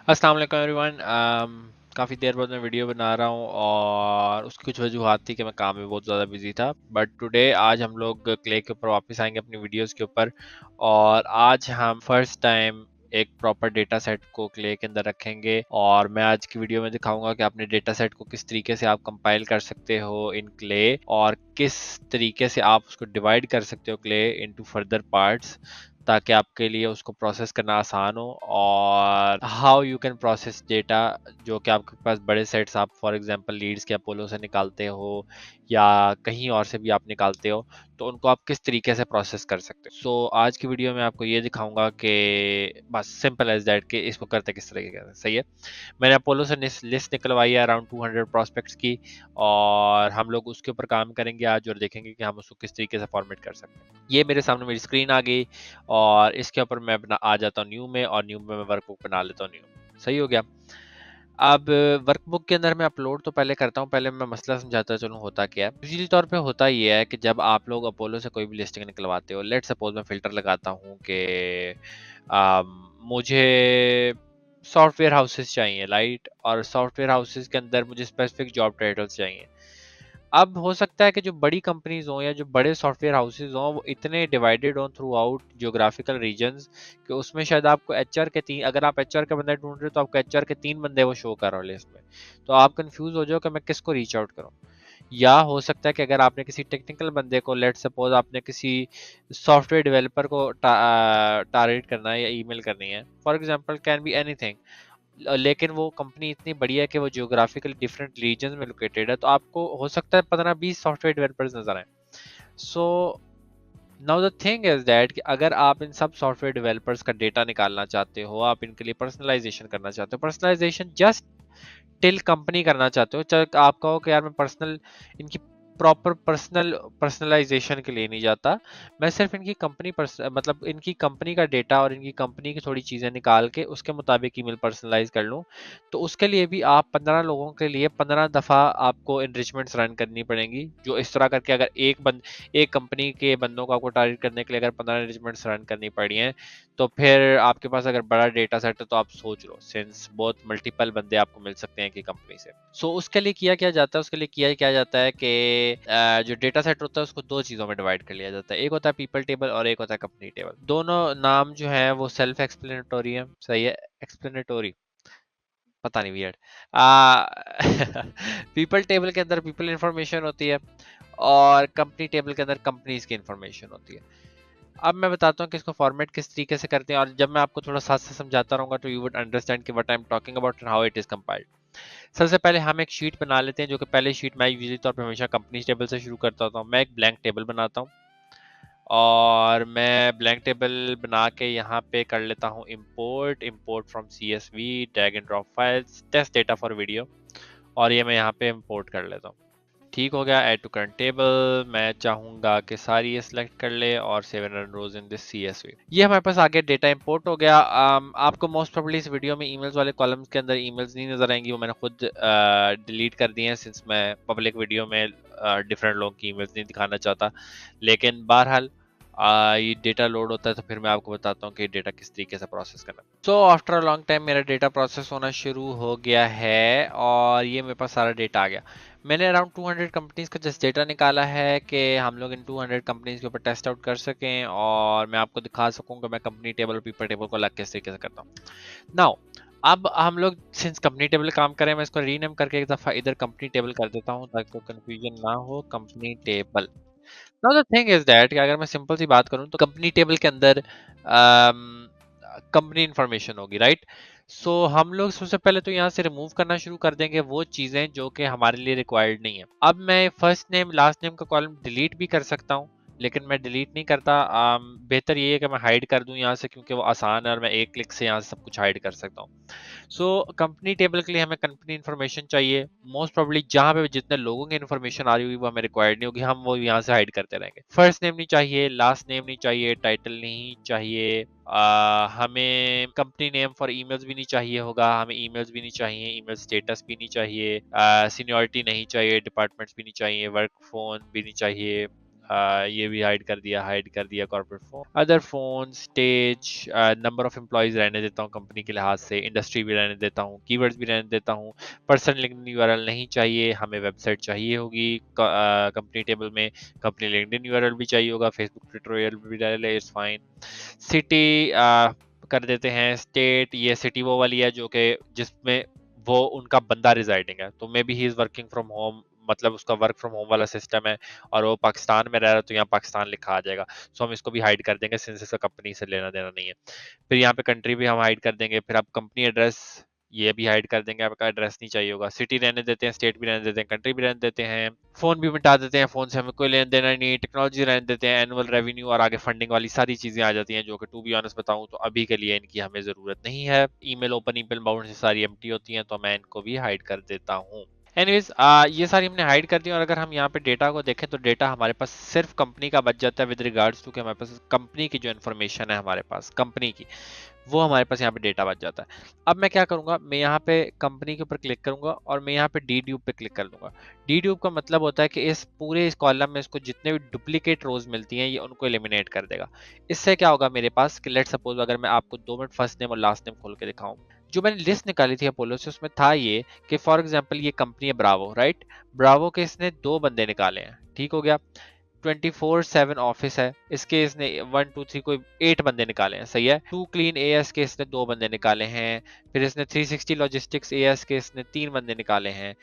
अस्सलाम वालेकुम एवरीवन। काफ़ी देर बाद मैं वीडियो बना रहा हूँ और उसकी कुछ वजूहात थी कि मैं काम में बहुत ज़्यादा बिजी था। बट टुडे आज हम लोग क्ले के ऊपर वापस आएंगे अपनी वीडियोस के ऊपर। और आज हम फर्स्ट टाइम एक प्रॉपर डेटा सेट को क्ले के अंदर रखेंगे और मैं आज की वीडियो में दिखाऊंगा कि अपने डेटा सेट को किस तरीके से आप कंपाइल कर सकते हो इन क्ले और किस तरीके से आप उसको डिवाइड कर सकते हो क्ले इनटू फर्दर पार्ट्स, ताकि आपके लिए उसको प्रोसेस करना आसान हो। और how you can process data जो कि आपके पास बड़े सेट्स आप फॉर एग्जांपल लीड्स के अपोलो से निकालते हो या कहीं और से भी आप निकालते हो, तो उनको आप किस तरीके से प्रोसेस कर सकते हो। सो आज की वीडियो में आपको ये दिखाऊंगा कि बस सिंपल एज दैट कि इसको करते किस तरीके से। सही है, मैंने अपोलो से लिस्ट निकलवाई है अराउंड 200 प्रोस्पेक्ट्स की और हम लोग उसके ऊपर काम करेंगे आज और देखेंगे कि हम उसको किस तरीके से फॉर्मेट कर सकते हैं। ये मेरे सामने मेरी स्क्रीन आ गई और इसके ऊपर मैं आ जाता हूँ न्यू में और न्यू में मैं वर्कबुक बना लेता हूँ न्यू में। सही हो गया। अब वर्कबुक के अंदर मैं अपलोड तो पहले करता हूँ, पहले मैं मसला समझाता चलूँ होता क्या है। यूजुअली तौर पे होता ये है कि जब आप लोग अपोलो से कोई भी लिस्टिंग निकलवाते हो, लेट सपोज मैं फिल्टर लगाता हूँ कि मुझे सॉफ्टवेयर हाउसेस चाहिए राइट, और सॉफ्टवेयर हाउसेस के अंदर मुझे स्पेसिफिक जॉब टाइटल्स चाहिए। अब हो सकता है कि जो बड़ी कंपनीज हों या जो बड़े सॉफ्टवेयर हाउसेज हों वो इतने डिवाइडेड हों थ्रू आउट जियोग्राफिकल रीजन्स कि उसमें शायद आपको एचआर के तीन, अगर आप एचआर के बंदे ढूंढ रहे हो तो आपको एचआर के 3 बंदे वो शो कर रहे हो लिस्ट में, तो आप कंफ्यूज हो जाओ कि मैं किसको रीच आउट करूं। या हो सकता है कि अगर आपने किसी टेक्निकल बंदे को, लेट सपोज आपने किसी सॉफ्टवेयर डेवलपर को टारगेट करना है या ईमेल करनी है, for example can be anything, लेकिन वो कंपनी इतनी बड़ी है कि वो जियोग्राफिकली डिफरेंट रीजन में लोकेटेड है, तो आपको हो सकता है 15-20 सॉफ्टवेयर डेवलपर्स नजर आए। So now the thing is that कि अगर आप इन सब सॉफ्टवेयर डेवलपर्स का डेटा निकालना चाहते हो, आप इनके लिए पर्सनलाइजेशन करना चाहते हो, पर्सनलाइजेशन जस्ट टिल कंपनी करना चाहते हो, चाहे आप कहो कि यार मैं पर्सनल इनकी प्रॉपर पर्सनलाइजेशन के लिए नहीं जाता, मैं सिर्फ इनकी कंपनी मतलब इनकी कंपनी का डेटा और इनकी कंपनी की थोड़ी चीजें निकाल के उसके मुताबिक ईमेल पर्सनलाइज कर लूं, तो उसके लिए भी आप 15 लोगों के लिए 15 दफा आपको एनरिचमेंट्स रन करनी पड़ेंगी। जो इस तरह करके अगर एक कंपनी के बंदों को आपको टारगेट करने के लिए अगर 15 एनरिचमेंट्स रन करनी पड़ी हैं, तो फिर आपके पास अगर बड़ा डेटा सेट है तो आप सोच लो सिंस बहुत मल्टीपल बंदे आपको मिल सकते हैं कि कंपनी से। सो उसके लिए किया क्या जाता है, उसके लिए किया क्या जाता है कि जो डेटा सेट होता है उसको दो चीजों में डिवाइड कर लिया जाता है। एक होता है पीपल टेबल और एक होता है कंपनी टेबल। दोनों नाम जो है वो सेल्फ एक्सप्लेनेटोरी है। सही है, एक्सप्लेनेटोरी पता नहीं, वियर्ड। पीपल टेबल के अंदर पीपल इंफॉर्मेशन होती है और कंपनी टेबल के अंदर कंपनीज की इंफॉर्मेशन होती है। अब मैं बताता हूँ कि इसको फॉर्मेट किस तरीके से करते हैं, और जब मैं आपको थोड़ा साथ से समझाता रहूंगा तो यू वुड अंडरस्टैंड कि what I am talking about and how it is compiled. सबसे पहले हम एक शीट बना लेते हैं, जो कि पहले शीट मैं यूजुअली तौर पे हमेशा कंपनी टेबल से शुरू करता होता हूँ। मैं एक ब्लैंक टेबल बनाता हूँ और मैं ब्लैंक टेबल बना के यहाँ पे कर लेता हूँ import from CSV drag and drop files test data for video, और ये मैं यहाँ पे इंपोर्ट कर लेता हूँ। ठीक हो गया। ऐड टू करंट टेबल मैं चाहूंगा कि सारी ये सिलेक्ट कर ले और 7 रोज इन दिस CSV। ये हमारे पास आगे डेटा इंपोर्ट हो गया। आपको मोस्ट प्रोबेबली इस वीडियो में ईमेल्स वाले कॉलम्स के अंदर ईमेल्स नहीं नजर आएंगी, वो मैंने खुद डिलीट कर दिए हैं सिंस मैं पब्लिक वीडियो में डिफरेंट लोगों की ईमेल्स नहीं दिखाना चाहता। लेकिन बहरहाल ये डेटा लोड होता है तो फिर मैं आपको बताता हूँ कि डेटा किस तरीके से प्रोसेस करना है। So after a long time मेरा डेटा प्रोसेस होना शुरू हो गया है और ये मेरे पास सारा डेटा आ गया। मैंने अराउंड 200 कंपनीज का जस्ट डेटा निकाला है कि हम लोग इन 200 कंपनीज के ऊपर टेस्ट आउट कर सकें और मैं आपको दिखा सकूं कि मैं कंपनी टेबल और पीपल टेबल को अलग किस तरीके से करता हूँ। नाउ अब हम लोग सिंस कंपनी टेबल काम करें, मैं इसको रीनेम करके एक दफा इधर कंपनी टेबल कर देता हूँ ताकि कोई कंफ्यूजन ना हो। Company table. Now the thing is that कि अगर मैं सिंपल सी बात करूं तो कंपनी टेबल के अंदर कंपनी इंफॉर्मेशन होगी राइट। सो हम लोग सबसे पहले तो यहाँ से रिमूव करना शुरू कर देंगे वो चीजें जो कि हमारे लिए रिक्वायर्ड नहीं है। अब मैं फर्स्ट नेम लास्ट नेम का कॉलम डिलीट भी कर सकता हूँ, लेकिन मैं डिलीट नहीं करता। बेहतर ये है कि मैं हाइड कर दूं यहाँ से, क्योंकि वो आसान है और मैं एक क्लिक से यहाँ से सब कुछ हाइड कर सकता हूँ। सो कंपनी टेबल के लिए हमें कंपनी इन्फॉर्मेशन चाहिए। मोस्ट प्रोबेबली जहाँ पे जितने लोगों की इन्फॉर्मेशन आ रही होगी वो हमें रिक्वायर्ड नहीं होगी, हम वो यहाँ से हाइड करते रहेंगे। फर्स्ट नेम नहीं चाहिए, लास्ट नेम नहीं चाहिए, टाइटल नहीं चाहिए, हमें कंपनी नेम फॉर ईमेल्स भी नहीं चाहिए होगा, हमें ईमेल्स भी नहीं चाहिए, ईमेल स्टेटस भी नहीं चाहिए, सीनियरिटी नहीं चाहिए, डिपार्टमेंट्स भी नहीं चाहिए, वर्क फोन भी नहीं चाहिए, ये भी हाइड कर दिया corporate phone. Other phone, stage, number of employees रहने देता हूँ कंपनी के लिहाज से, इंडस्ट्री भी रहने देता हूँ, कीवर्ड्स भी रहने देता हूँ। पर्सनल लिंक्डइन यूआरएल नहीं चाहिए, हमें वेबसाइट चाहिए होगी कंपनी टेबल में। कंपनी लिंक्डइन यूआरएल भी चाहिए होगा, फेसबुक ट्विटर यूआरएल भी डाले, इट्स फाइन। सिटी कर देते हैं, स्टेट, ये सिटी वो वाली है जो कि जिसमें वो उनका बंदा रिजाइडिंग है, तो may be he is working from home, मतलब उसका वर्क फ्रॉम होम वाला सिस्टम है और वो पाकिस्तान में रह रहा है, तो यहाँ पाकिस्तान लिखा आ जाएगा। सो हम इसको भी हाइड कर देंगे सिंस इसका कंपनी से लेना देना नहीं है। फिर यहाँ पे कंट्री भी हम हाइड कर देंगे। फिर आप कंपनी एड्रेस ये भी हाइड कर देंगे, आपका एड्रेस नहीं चाहिए होगा। सिटी रहने देते हैं, स्टेट भी रहने देते हैं, कंट्री भी रहने देते हैं। फोन भी मिटा देते हैं, फोन से हमें कोई लेना देना नहीं। टेक्नोलॉजी रहने देते हैं, एनुअल रेवेन्यू और आगे फंडिंग वाली सारी चीजें आ जाती हैं, जो कि टू बी ऑनेस्ट बताऊं तो अभी के लिए इनकी हमें जरूरत नहीं है। ईमेल, ओपन ईमेल बाउंड से सारी एम्प्टी होती हैं, तो मैं इनको भी हाइड कर देता हूँ। एनीवेज, ये सारी हमने हाइड कर दी। और अगर हम यहाँ पे डेटा को देखें तो डेटा हमारे पास सिर्फ कंपनी का बच जाता है विद रिगार्ड्स टू कि हमारे पास कंपनी की जो इन्फॉर्मेशन है, हमारे पास कंपनी की, वो हमारे पास यहाँ पे डेटा बच जाता है। अब मैं क्या करूंगा, मैं यहाँ पे कंपनी के ऊपर क्लिक करूंगा और मैं यहाँ पे डीड्यूब पे क्लिक कर दूंगा। डीड्यूब का मतलब होता है कि इस कॉलम में इसको जितने भी डुप्लीकेट रोज मिलती हैं, ये उनको एलिमिनेट कर देगा। इससे क्या होगा मेरे पास कि लेट सपोज अगर मैं आपको 2 मिनट फर्स्ट नेम और लास्ट नेम खोल के दिखाऊं, जो मैंने लिस्ट निकाली थी अपोलो से, उसमें था ये कि फॉर एग्जाम्पल ये कंपनी है ब्रावो, राइट। ब्रावो के इसने 2 बंदे निकाले हैं, ठीक हो गया। 24/7 ऑफिस है, इसके इसने 1 2 3 कोई 8 बंदे निकाले हैं, सही है। टू क्लीन एएस के इसने 2 बंदे निकाले हैं। फिर इसने 360 लॉजिस्टिक्स एएस के इसने 3 बंदे निकाले हैं।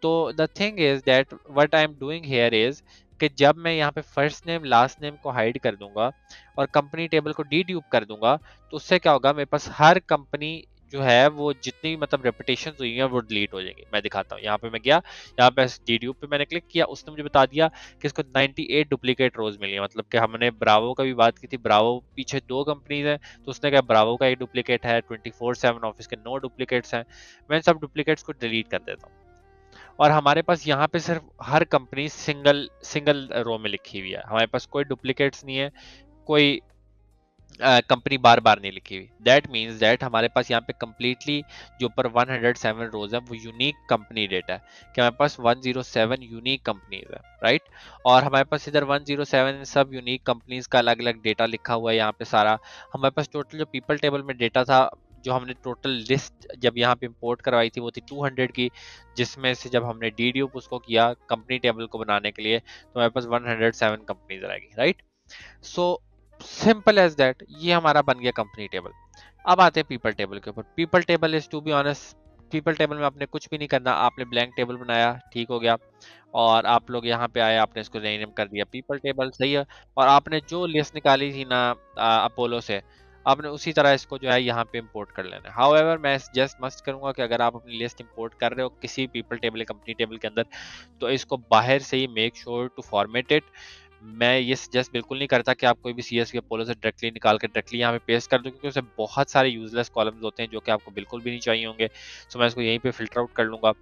तो the thing is that what I am doing here is कि जब मैं यहाँ पे फर्स्ट नेम लास्ट नेम को हाइड कर दूंगा और कंपनी टेबल को डीड्यूप कर दूंगा, तो उससे क्या होगा, मेरे पास हर कंपनी जो है वो जितनी मतलब रेपुटेशन हुई है वो डिलीट हो जाएंगी। मैं दिखाता हूँ, यहाँ पे मैं गया, यहाँ पे डीड्यूप पे मैंने क्लिक किया, उसने मुझे बता दिया कि इसको 98 डुप्लीकेट रोज मिली है। मतलब कि हमने ब्रावो का भी बात की थी, ब्रावो पीछे 2 कंपनीज हैं, तो उसने कहा ब्रावो का 1 डुप्लीकेट है, 24/7 ऑफिस के 9 डुप्लीकेट्स हैं। मैं सब डुप्लीकेट्स को डिलीट कर देता हूँ और हमारे पास यहाँ पे सिर्फ हर कंपनी सिंगल सिंगल रो में लिखी हुई है, हमारे पास कोई डुप्लीकेट्स नहीं है, कोई कंपनी बार बार नहीं लिखी हुई। दैट मीन्स दैट हमारे पास यहाँ पे कंप्लीटली जो ऊपर 107 रोज है वो यूनिक कंपनी डेटा है, कि हमारे पास 107 यूनिक कंपनीज है, राइट। और हमारे पास इधर 107 सब यूनिक कंपनीज का अलग अलग डेटा लिखा हुआ है यहाँ पे सारा। हमारे पास टोटल जो पीपल टेबल में डेटा था, जो हमने टोटल लिस्ट जब यहाँ पे इंपोर्ट करवाई थी, वो थी 200 की, जिसमें से जब हमने डीड्यूप उसको किया कंपनी टेबल को बनाने के लिए, तो हमारे पास 107 कंपनीज रहेगी, right. So simple as that, ये हमारा बन गया कंपनी टेबल। अब आते हैं पीपल टेबल के ऊपर। People table is to be honest, people table में आपने कुछ भी नहीं करना, आपने ब्लैंक टेबल बनाया, ठीक हो गया। और आप लोग यहाँ पे आए, आपने इसको रीनेम कर दिया पीपल टेबल, सही है। और आपने जो लिस्ट निकाली थी ना अपोलो से, आपने उसी तरह इसको जो है यहाँ पे इंपोर्ट कर लेना है। हाउएवर मैं जस्ट मस्ट करूंगा कि अगर आप अपनी लिस्ट इंपोर्ट कर रहे हो किसी पीपल टेबल या कंपनी टेबल के अंदर, तो इसको बाहर से ही make sure to format it. मैं ये सजेस्ट बिल्कुल नहीं करता कि आप कोई भी सीएसवी अपोलो से डायरेक्टली निकाल के डायरेक्टली यहाँ पे पेस्ट कर दो, क्योंकि उससे बहुत सारे यूजलेस कॉलम्स होते हैं जो कि आपको बिल्कुल भी नहीं चाहिए होंगे। सो मैं इसको यहीं पे फिल्टर आउट कर लूंगा।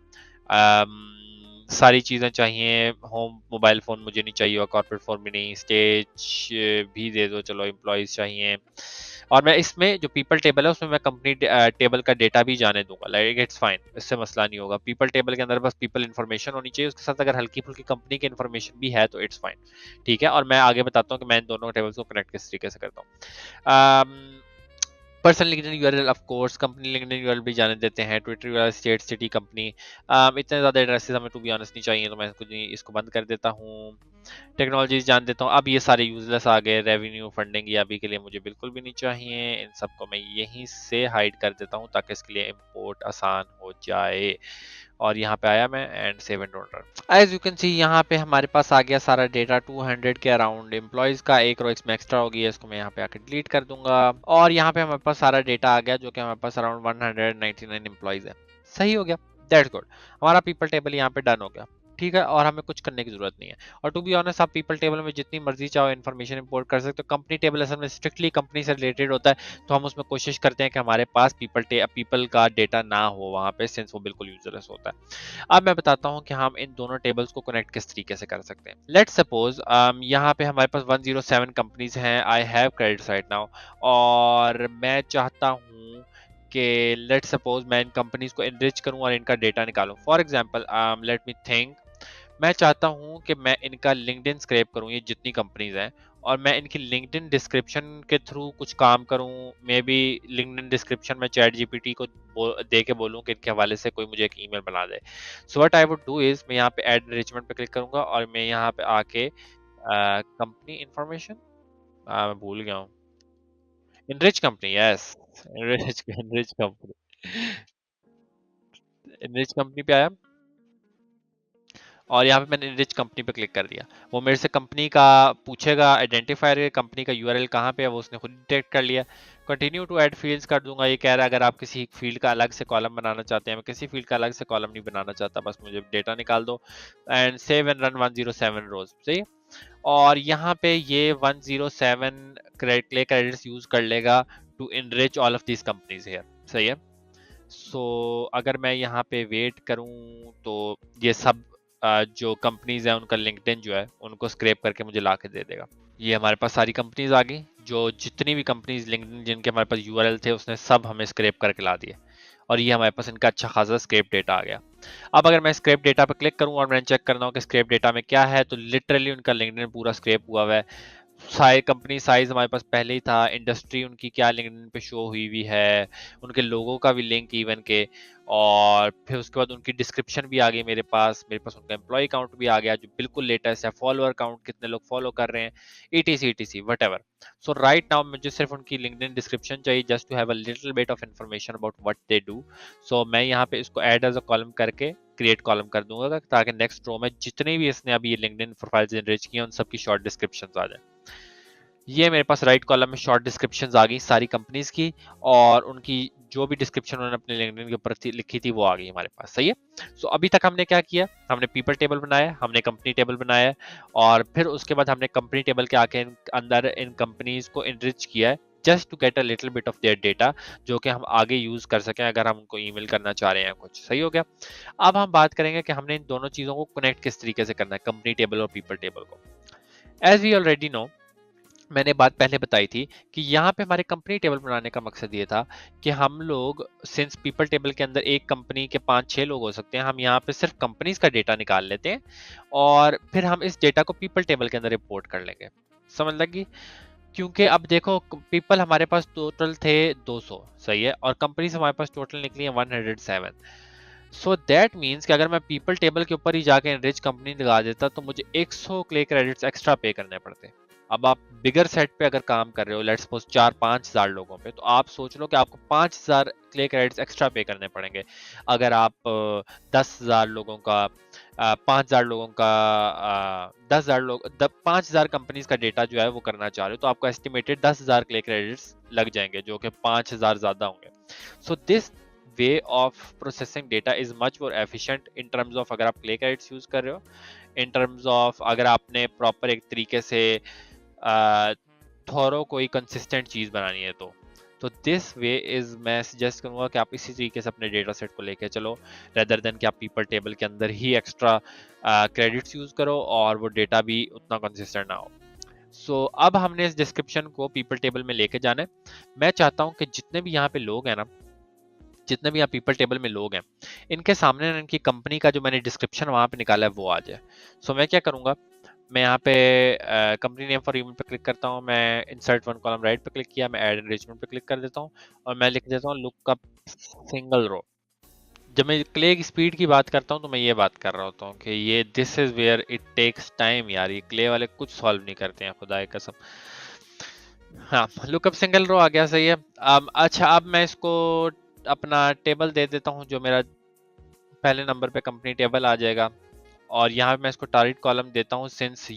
सारी चीज़ें चाहिए, होम मोबाइल फ़ोन मुझे नहीं चाहिए, और कॉर्पोरेट फ़ोन भी नहीं, स्टेज भी दे दो चलो, एम्प्लॉयज़ चाहिए। और मैं इसमें जो पीपल टेबल है उसमें मैं कंपनी टेबल का डेटा भी जाने दूंगा, लाइक इट्स फाइन, इससे मसला नहीं होगा। पीपल टेबल के अंदर बस पीपल इन्फॉर्मेशन होनी चाहिए, उसके साथ अगर हल्की फुल्की कंपनी की इन्फॉर्मेशन भी है तो इट्स फाइन, ठीक है। और मैं आगे बताता हूँ कि मैं इन दोनों टेबल्स को कनेक्ट किस तरीके से करता हूँ। Personal LinkedIn URL of course, company LinkedIn URL भी जाने देते हैं, Twitter URL, state, city, company. इतने ज़्यादा एड्रेसेस हमें टू बी ऑनेस्ट नहीं चाहिए, तो मैं इसको बंद कर देता हूँ। टेक्नोलॉजीज जान देता हूँ। अब ये सारे यूजलेस आ गए, रेवेन्यू, फंडिंग, ये अभी के लिए मुझे बिल्कुल भी नहीं चाहिए। इन सबको मैं यहीं से हाइड कर देता हूँ ताकि इसके लिए इंपोर्ट आसान हो जाए। और यहाँ पे आया मैं and save and don't run. As you can see यहाँ पे हमारे पास आ गया सारा डेटा 200 के अराउंड। एम्प्लॉयज का एक रो इसमें एक्स्ट्रा हो गया, इसको मैं यहाँ पे आके डिलीट कर दूंगा। और यहाँ पे हमारे पास सारा डेटा आ गया जो कि हमारे पास अराउंड 199 एम्प्लॉयज है, सही हो गया। दैट्स गुड, हमारा पीपल टेबल यहाँ पे डन हो गया, ठीक है। और हमें कुछ करने की जरूरत नहीं है। और टू बी ऑनेस्ट, आप पीपल टेबल में जितनी मर्जी चाहो इन्फॉर्मेशन इंपोर्ट कर सकते हो। कंपनी टेबल असल में स्ट्रिक्टली कंपनी से रिलेटेड होता है, तो हम उसमें कोशिश करते हैं कि हमारे पास पीपल का डेटा ना हो वहाँ पे, सिंस वो बिल्कुल यूजलेस होता है। अब मैं बताता हूँ कि हम इन दोनों टेबल्स को कनेक्ट किस तरीके से कर सकते हैं। लेट्स सपोज यहाँ पे हमारे पास 107 कंपनीज हैं, I have credit right now, और मैं चाहता हूँ कि लेट्स सपोज मैं इन कंपनीज को एनरिच करूँ और इनका डेटा निकालूं। For example let me think, मैं चाहता हूँ कि मैं इनका लिंक्डइन स्क्रैप करूँ, ये जितनी कंपनीज हैं, और मैं इनकी लिंक्डइन डिस्क्रिप्शन के थ्रू कुछ काम करूँ। मे बी लिंक्डइन डिस्क्रिप्शन में चैट जीपीटी को दे के बोलूँ कि इनके हवाले से कोई मुझे एक ईमेल बना दे। So what I would do is, मैं यहाँ पे ऐड एनरिचमेंट पे क्लिक करूंगा और मैं यहाँ पे आके कंपनी इंफॉर्मेशन, मैं भूल गया हूँ, enrich company, yes, enrich enrich company, enrich company पे आया और यहाँ पे मैंने रिच कंपनी पे क्लिक कर दिया। वो मेरे से कंपनी का पूछेगा, आइडेंटिफायर कंपनी का यूआरएल कहाँ पे है, वो उसने खुद डिटेक्ट कर लिया। कंटिन्यू टू ऐड फील्ड्स कर दूंगा। ये कह रहा है अगर आप किसी फील्ड का अलग से कॉलम बनाना चाहते हैं, मैं किसी फील्ड का अलग से कॉलम नहीं बनाना चाहता, बस मुझे डेटा निकाल दो। एंड सेव एंड रन 107 रोज, सही। और यहाँ पे ये 107 क्ले क्रेडिट्स यूज कर लेगा to enrich all of these companies here, सही है। सो अगर मैं यहाँ पे वेट करूँ तो ये सब जो कंपनीज हैं उनका लिंक्डइन जो है उनको स्क्रैप करके मुझे ला के दे देगा। ये हमारे पास सारी कंपनीज आ गई, जो जितनी भी कंपनीज लिंक्डइन जिनके हमारे पास यूआरएल थे उसने सब हमें स्क्रैप करके ला दिए, और ये हमारे पास इनका अच्छा खासा स्क्रैप डेटा आ गया। अब अगर मैं स्क्रैप डेटा पे क्लिक करूँ और मैं चेक करना हूँ कि स्क्रैप डेटा में क्या है, तो लिटरली उनका लिंक्डइन पूरा स्क्रैप हुआ है। साइज, कंपनी साइज हमारे पास पहले ही था, इंडस्ट्री उनकी क्या लिंक्डइन पे शो हुई हुई है, उनके लोगों का भी लिंक इवन के, और फिर उसके बाद उनकी डिस्क्रिप्शन भी आ गई मेरे पास उनका एम्प्लॉय काउंट भी आ गया जो बिल्कुल लेटेस्ट है, फॉलोअर काउंट कितने लोग फॉलो कर रहे हैं, ETC whatever. So right now मुझे सिर्फ उनकी लिंक्डइन डिस्क्रिप्शन चाहिए, just to have a little bit of information about what they do. So मैं यहाँ पे इसको ऐड एज अ कॉलम करके क्रिएट कॉलम कर दूंगा, ताकि नेक्स्ट रो में जितने भी इसने अभी ये लिंक्डइन प्रोफाइल जनरेट किए उन सबकी शॉर्ट डिस्क्रिप्शन आ जाए। ये मेरे पास राइट कॉलम में शॉर्ट डिस्क्रिप्शंस आ गई सारी कंपनीज की, और उनकी जो भी डिस्क्रिप्शन उन्होंने अपने लिंक्डइन के ऊपर लिखी थी वो आ गई हमारे पास, सही है। सो अभी तक हमने क्या किया, हमने पीपल टेबल बनाया, हमने कंपनी टेबल बनाया, और फिर उसके बाद हमने कंपनी टेबल के आके अंदर इन कंपनीज को इनरिच किया है, just to get a little bit of their data, जो कि हम आगे यूज कर सकें अगर हम उनको ईमेल करना चाह रहे हैं कुछ, सही हो गया। अब हम बात करेंगे कि हमने इन दोनों चीजों को कनेक्ट किस तरीके से करना है, कंपनी टेबल और पीपल टेबल को। एज वी ऑलरेडी नो, मैंने बात पहले बताई थी कि यहाँ पे हमारे कंपनी टेबल बनाने का मकसद ये था कि हम लोग, सिंस पीपल टेबल के अंदर एक कंपनी के 5-6 लोग हो सकते हैं, हम यहाँ पे सिर्फ कंपनीज का डेटा निकाल लेते हैं और फिर हम इस डेटा को पीपल टेबल के अंदर रिपोर्ट कर लेंगे। समझ लगी? क्योंकि अब देखो, पीपल हमारे पास टोटल थे 200, सही है, और कंपनीज हमारे पास टोटल निकली है 107। सो दैट मीन्स कि अगर मैं पीपल टेबल के ऊपर ही जाके एनरिच कंपनी लगा देता तो मुझे 100 क्ले क्रेडिट्स एक्स्ट्रा पे करने पड़ते। अब आप बिगर सेट पे अगर काम कर रहे हो, लेट्स सपोज 4-5 हजार लोगों पे, तो आप सोच लो कि आपको 5,000 क्ले क्रेडिट्स एक्स्ट्रा पे करने पड़ेंगे। अगर आप 10,000 लोगों का 5,000 लोगों का 10,000 लोग 5,000 कंपनीज का डेटा जो है वो करना चाह रहे हो, तो आपको एस्टिमेटेड 10,000 क्ले क्रेडिट्स लग जाएंगे, जो कि 5,000 ज्यादा होंगे। So this way of processing data is much more efficient in terms of अगर आप क्ले क्रेडिट्स यूज कर रहे हो, इन टर्म्स ऑफ अगर आपने प्रॉपर एक तरीके से थोरो कोई कंसिस्टेंट चीज बनानी है तो दिस वे इज, मैं सजेस्ट करूंगा कि आप इसी तरीके से अपने डेटा सेट को लेके चलो, रेदर देन कि आप पीपल टेबल के अंदर ही एक्स्ट्रा क्रेडिट्स यूज करो और वो डेटा भी उतना कंसिस्टेंट ना हो। सो अब हमने इस डिस्क्रिप्शन को पीपल टेबल में लेके जाना है। मैं चाहता हूं कि जितने भी यहाँ पे लोग हैं ना, जितने भी यहाँ पीपल टेबल में लोग हैं, इनके सामने ना इनकी कंपनी का जो मैंने डिस्क्रिप्शन वहां पे निकाला है वो आ जाए। सो मैं क्या करूंगा, मैं यहाँ पे कंपनी नेम फॉर ईमेल पे क्लिक करता हूँ, मैं इंसर्ट वन कॉलम राइट पे क्लिक किया, मैं ऐड एनरिचमेंट पे क्लिक कर देता हूँ और मैं लिख देता हूँ लुकअप सिंगल रो। जब मैं क्ले की स्पीड की बात करता हूँ तो मैं ये बात कर रहा होता हूँ कि ये this is where it takes time यार, ये क्ले वाले कुछ सॉल्व नहीं करते हैं, खुदा की कसम। हाँ, लुकअप सिंगल रो आ गया, सही है। अच्छा, अब मैं इसको अपना टेबल दे देता हूँ, जो मेरा पहले नंबर पे कंपनी टेबल आ जाएगा, और यहाँ पे मैं इसको टारगेट कॉलम देता हूँ, सिंस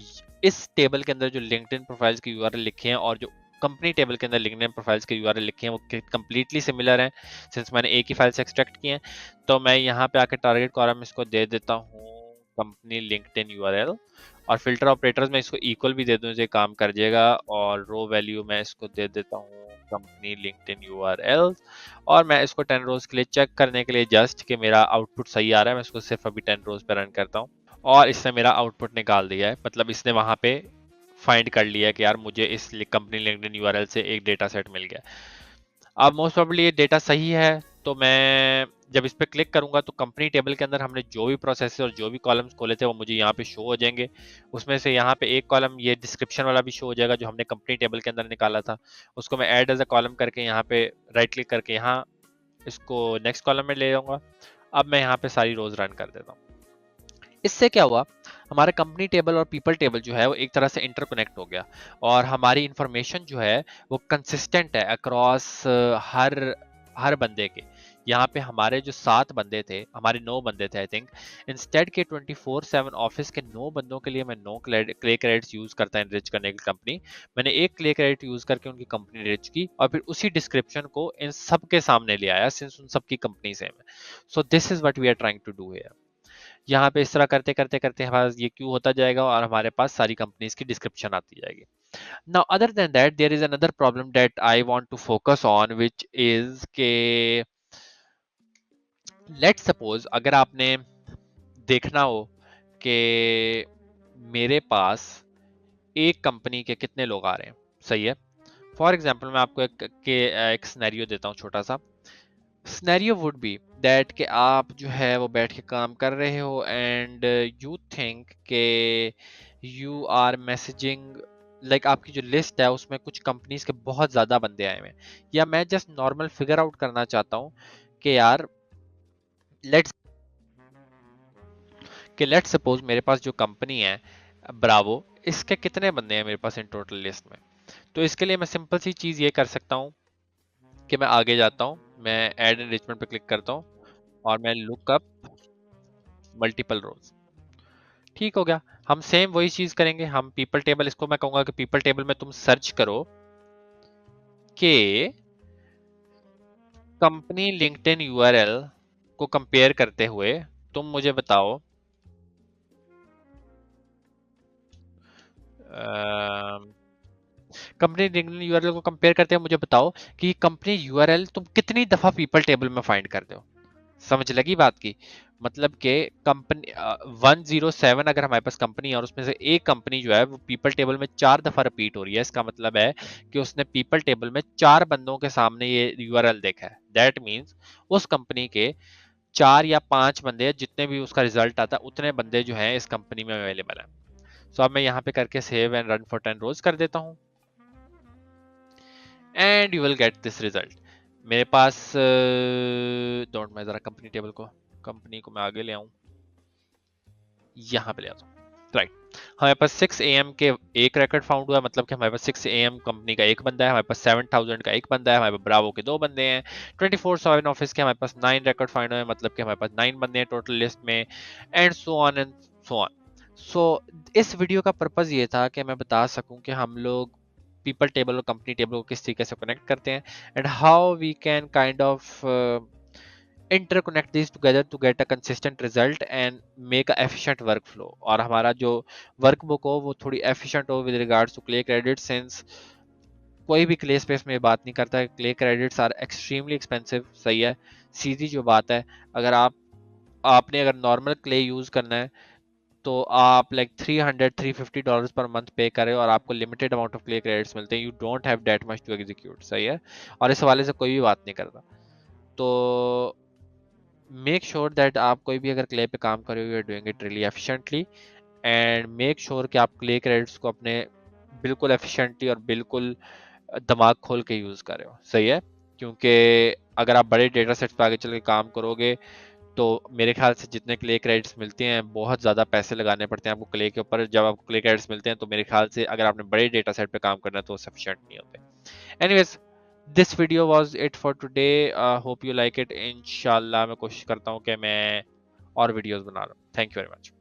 इस टेबल के अंदर जो लिंक्डइन प्रोफाइल्स के यूआरएल लिखे हैं और जो कंपनी टेबल के अंदर लिंक्डइन प्रोफाइल्स के यूआरएल लिखे हैं वो कंप्लीटली सिमिलर हैं, सिंस मैंने एक ही फाइल से एक्सट्रैक्ट किए हैं। तो मैं यहाँ पे आके टारगेट कॉलम इसको दे देता हूँ कंपनी लिंक्डइन यूआरएल, और फिल्टर ऑपरेटर्स में इसको इक्वल भी दे दूँ, ये काम कर जाएगा, और रो वैल्यू मैं इसको दे देता हूँ कंपनी लिंक्डइन यूआरएल, और मैं इसको 10 रोज के लिए चेक करने के लिए, जस्ट कि मेरा आउटपुट सही आ रहा है, मैं इसको सिर्फ अभी 10 रोज पे रन करता हूँ, और इसने मेरा आउटपुट निकाल दिया है। मतलब इसने वहां पे फाइंड कर लिया है कि यार मुझे इस कंपनी लिंक्डइन यूआरएल से एक डेटा सेट मिल गया। अब मोस्ट प्रोबेबली ये डेटा सही है, तो मैं जब इस पे क्लिक करूंगा तो कंपनी टेबल के अंदर हमने जो भी प्रोसेस और जो भी कॉलम्स खोले थे वो मुझे यहाँ पे शो हो जाएंगे। उसमें से यहाँ पे एक कॉलम ये डिस्क्रिप्शन वाला भी शो हो जाएगा जो हमने कंपनी टेबल के अंदर निकाला था। उसको मैं ऐड एज अ कॉलम करके यहाँ पे राइट क्लिक करके यहाँ इसको नेक्स्ट कॉलम में ले जाऊंगा। अब मैं यहाँ पे सारी रोज रन कर देता हूँ। इससे क्या हुआ, हमारा कंपनी टेबल और पीपल टेबल जो है वो एक तरह से इंटरकनेक्ट हो गया और हमारी इंफॉर्मेशन जो है वो कंसिस्टेंट है अक्रॉस हर हर बंदे के। यहाँ पे हमारे जो 7 बंदे थे, हमारे 9 बंदे थे आई थिंक, इंस्टेड के 24/7 ऑफिस के 9 बंदों के लिए मैं 9 क्ले क्रेडिट्स यूज करता इनरिच करने की कंपनी। मैंने एक क्ले क्रेडिट यूज करके उनकी कंपनी रिच की और फिर उसी डिस्क्रिप्शन को इन सब के सामने ले आया सिंस उन सबकी कंपनी सेम है। So this is what we are trying to do here. यहाँ पे इस तरह करते करते करते हमारा ये क्यू होता जाएगा और हमारे पास सारी कंपनीज की डिस्क्रिप्शन आती जाएगी। Now other than that there is another problem that I want to focus on which is के लेट्स सपोज अगर आपने देखना हो कि मेरे पास एक कंपनी के कितने लोग आ रहे हैं, सही है। फॉर एग्जाम्पल मैं आपको एक सिनेरियो देता हूँ छोटा सा। सिनेरियो वुड बी दैट कि आप जो है वो बैठ के काम कर रहे हो एंड यू थिंक के यू आर मैसेजिंग लाइक आपकी जो लिस्ट है उसमें कुछ कंपनीज के बहुत ज्यादा बंदे आए हुए हैं, या मैं जस्ट नॉर्मल फिगर आउट करना चाहता हूँ कि यार लेट्स लेट्स सपोज मेरे पास जो कंपनी है ब्रावो, इसके कितने बंदे हैं मेरे पास इन टोटल लिस्ट में। तो इसके लिए मैं सिंपल सी चीज ये कर सकता हूँ कि मैं आगे जाता हूँ, मैं ऐड एनरिचमेंट पे क्लिक करता हूँ और मैं लुक अप मल्टीपल रोज। ठीक हो गया। हम सेम वही चीज करेंगे, हम पीपल टेबल, इसको मैं कहूंगा कि पीपल टेबल में तुम सर्च करो कि कंपनी लिंक्डइन यूआरएल को कंपेयर करते हुए तुम मुझे बताओ कंपनी लिंक्डइन यूआरएल को कंपेयर करते हुए मुझे बताओ कि कंपनी यूआरएल तुम कितनी दफा पीपल टेबल में फाइंड करते हो। समझ लगी बात की? मतलब कि कंपनी 107 अगर हमारे पास कंपनी है और उसमें से एक कंपनी जो है वो पीपल टेबल में 4 दफा रिपीट हो रही है, इसका मतलब है कि उसने पीपल टेबल में 4 बंदों के सामने ये यूआरएल देखा है। दैट मीन्स उस कंपनी के 4 या 5 बंदे, जितने भी उसका रिजल्ट आता है उतने बंदे जो है इस कंपनी में अवेलेबल है। सो अब मैं यहाँ पे करके सेव एंड रन फॉर 10 रोज कर देता हूँ and you will get this result. मेरे पास डोंट, मैं जरा कंपनी टेबल को, कंपनी को मैं आगे ले आऊं, यहाँ पे ले आता हूँ। राइट, हमारे पास 6 AM के एक रिकॉर्ड फाउंड हुआ है, मतलब कि हमारे पास 6 AM कंपनी का एक बंदा है, हमारे पास 7000 का एक बंदा है, हमारे पास ब्रावो के 2 बंदे हैं, 24/7 ऑफिस के हमारे पास 9 रिकॉर्ड फाइंड हुए, मतलब कि हमारे पास 9 बंदे हैं टोटल लिस्ट में, and so on and so on. So इस वीडियो का पर्पज ये था कि मैं बता सकूं कि हम लोग पीपल टेबल और कंपनी टेबल को किस तरीके से कनेक्ट करते हैं and how we can kind of interconnect these together to get a consistent result and make a efficient workflow। और हमारा जो वर्कबुक हो वो थोड़ी efficient हो with regards to clay credit, since कोई भी क्ले स्पेस में बात नहीं करता है, Clay credits are extremely expensive. सही है, सीधी जो बात है, अगर आपने अगर नॉर्मल क्ले यूज करना है तो आप लाइक $300-350 पर मंथ पे करें और आपको limited amount of Clay credits मिलते हैं। You don't have that much to execute. सही है, और इस हवाले से कोई भी बात नहीं करता। तो मेक श्योर दैट आप कोई भी अगर क्ले पे काम कर रहे हो, you are doing it really efficiently, and make sure कि आप क्ले क्रेडिट्स को अपने बिल्कुल एफिशिएंटली और बिल्कुल दिमाग खोल के यूज कर रहे हो। सही है, क्योंकि अगर आप बड़े डेटा सेट्स पे आगे चल के काम करोगे तो मेरे ख्याल से जितने क्ले क्रेडिट्स मिलते हैं बहुत ज़्यादा पैसे लगाने पड़ते हैं आपको क्ले के ऊपर। जब आपको क्ले क्रेडिट्स मिलते हैं तो मेरे ख्याल से अगर आपने बड़े डेटा सेट पे काम करना है तो सफिशिएंट नहीं होते। Anyways, this video was it for today, hope you like it. इंशाल्लाह मैं कोशिश करता हूँ कि मैं और वीडियोस बना रहा हूँ। Thank you very much.